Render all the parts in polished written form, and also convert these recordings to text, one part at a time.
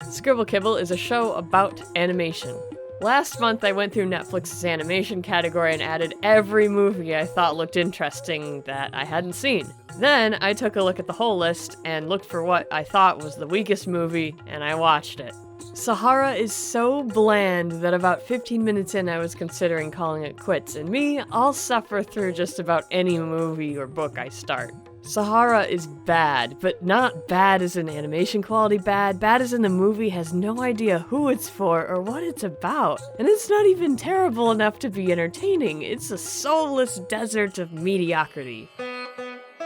Scribble Kibble is a show about animation. Last month I went through Netflix's animation category and added every movie I thought looked interesting that I hadn't seen. Then I took a look at the whole list and looked for what I thought was the weakest movie, and I watched it. Sahara is so bland that about 15 minutes in I was considering calling it quits, and me, I'll suffer through just about any movie or book I start. Sahara is bad, but not bad as in animation quality bad as in the movie has no idea who it's for or what it's about. And it's not even terrible enough to be entertaining, it's a soulless desert of mediocrity.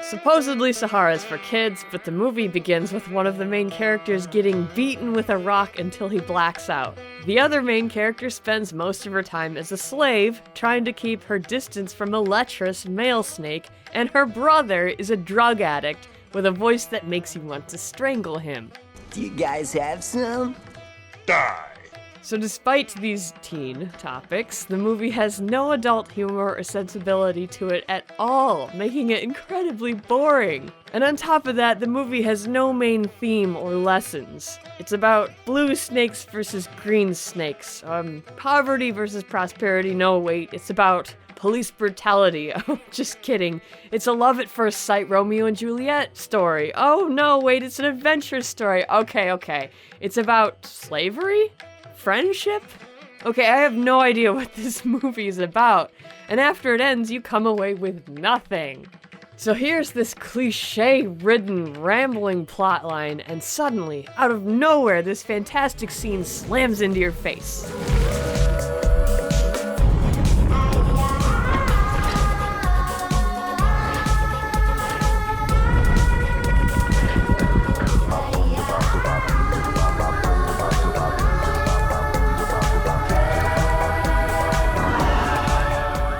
Supposedly Sahara is for kids, but the movie begins with one of the main characters getting beaten with a rock until he blacks out. The other main character spends most of her time as a slave, trying to keep her distance from a lecherous male snake, and her brother is a drug addict with a voice that makes you want to strangle him. Do you guys have some? Die! So despite these teen topics, the movie has no adult humor or sensibility to it at all, making it incredibly boring. And on top of that, the movie has no main theme or lessons. It's about blue snakes versus green snakes, poverty versus prosperity, no wait, it's about police brutality. Oh, just kidding. It's a love at first sight Romeo and Juliet story. Oh no, wait, it's an adventure story. Okay. It's about slavery? Friendship? Okay, I have no idea what this movie is about, and after it ends, you come away with nothing. So here's this cliche-ridden, rambling plotline, and suddenly, out of nowhere, this fantastic scene slams into your face.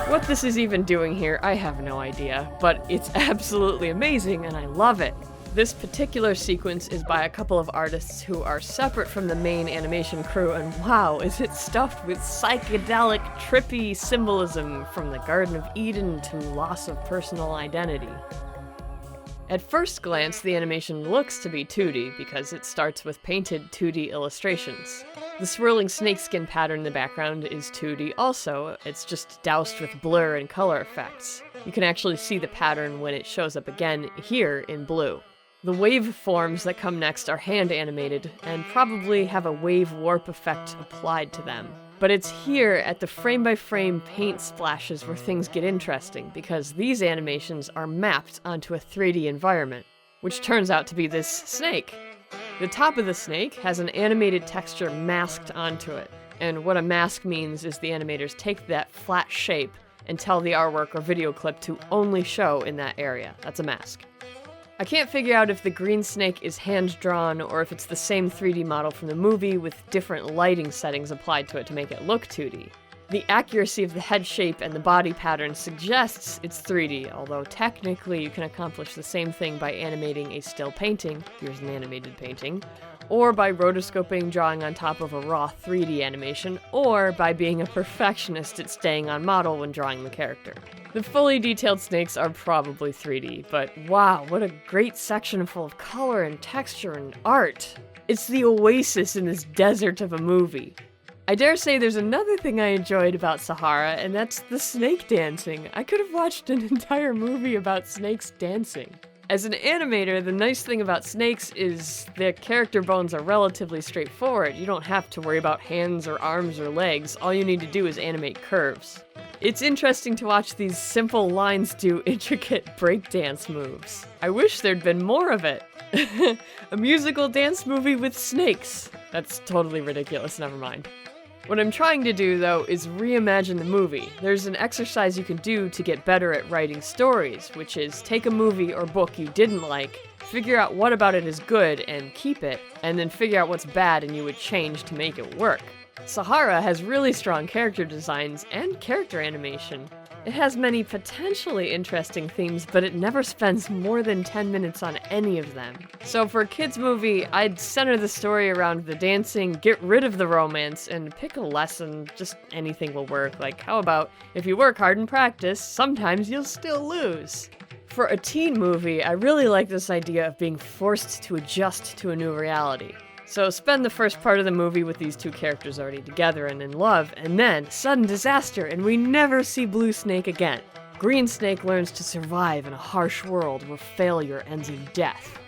What this is even doing here, I have no idea, but it's absolutely amazing and I love it. This particular sequence is by a couple of artists who are separate from the main animation crew, and wow, is it stuffed with psychedelic, trippy symbolism from the Garden of Eden to loss of personal identity. At first glance, the animation looks to be 2D because it starts with painted 2D illustrations. The swirling snakeskin pattern in the background is 2D also, it's just doused with blur and color effects. You can actually see the pattern when it shows up again here in blue. The waveforms that come next are hand animated and probably have a wave warp effect applied to them. But it's here at the frame-by-frame paint splashes where things get interesting, because these animations are mapped onto a 3D environment, which turns out to be this snake. The top of the snake has an animated texture masked onto it, and what a mask means is the animators take that flat shape and tell the artwork or video clip to only show in that area. That's a mask. I can't figure out if the green snake is hand-drawn or if it's the same 3D model from the movie with different lighting settings applied to it to make it look 2D. The accuracy of the head shape and the body pattern suggests it's 3D, although technically you can accomplish the same thing by animating a still painting, here's an animated painting, or by rotoscoping drawing on top of a raw 3D animation, or by being a perfectionist at staying on model when drawing the character. The fully detailed snakes are probably 3D, but wow, what a great section full of color and texture and art. It's the oasis in this desert of a movie. I dare say there's another thing I enjoyed about Sahara, and that's the snake dancing. I could have watched an entire movie about snakes dancing. As an animator, the nice thing about snakes is their character bones are relatively straightforward. You don't have to worry about hands or arms or legs. All you need to do is animate curves. It's interesting to watch these simple lines do intricate breakdance moves. I wish there'd been more of it. A musical dance movie with snakes. That's totally ridiculous, never mind. What I'm trying to do, though, is reimagine the movie. There's an exercise you can do to get better at writing stories, which is take a movie or book you didn't like, figure out what about it is good and keep it, and then figure out what's bad and you would change to make it work. Sahara has really strong character designs and character animation. It has many potentially interesting themes, but it never spends more than 10 minutes on any of them. So for a kids movie, I'd center the story around the dancing, get rid of the romance, and pick a lesson. Just anything will work. Like, how about, if you work hard and practice, sometimes you'll still lose. For a teen movie, I really like this idea of being forced to adjust to a new reality. So spend the first part of the movie with these two characters already together and in love, and then sudden disaster, and we never see Blue Snake again. Green Snake learns to survive in a harsh world where failure ends in death.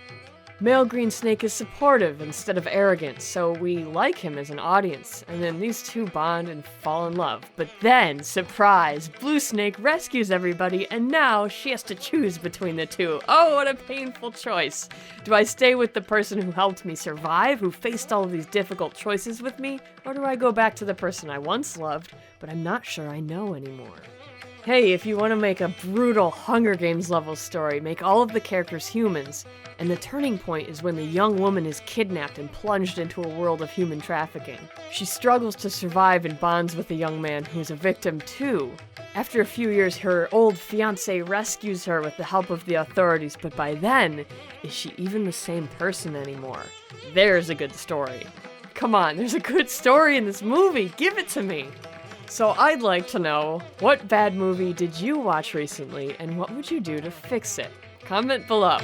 Male Green Snake is supportive instead of arrogant, so we like him as an audience, and then these two bond and fall in love. But then, surprise, Blue Snake rescues everybody, and now she has to choose between the two. Oh, what a painful choice. Do I stay with the person who helped me survive, who faced all of these difficult choices with me, or do I go back to the person I once loved, but I'm not sure I know anymore? Hey, if you want to make a brutal Hunger Games level story, make all of the characters humans, and the turning point is when the young woman is kidnapped and plunged into a world of human trafficking. She struggles to survive and bonds with a young man who is a victim too. After a few years, her old fiancé rescues her with the help of the authorities, but by then, is she even the same person anymore? There's a good story. Come on, there's a good story in this movie, give it to me! So I'd like to know, what bad movie did you watch recently, and what would you do to fix it? Comment below.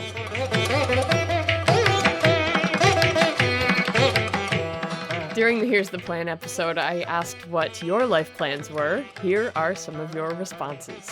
During the Here's the Plan episode, I asked what your life plans were. Here are some of your responses.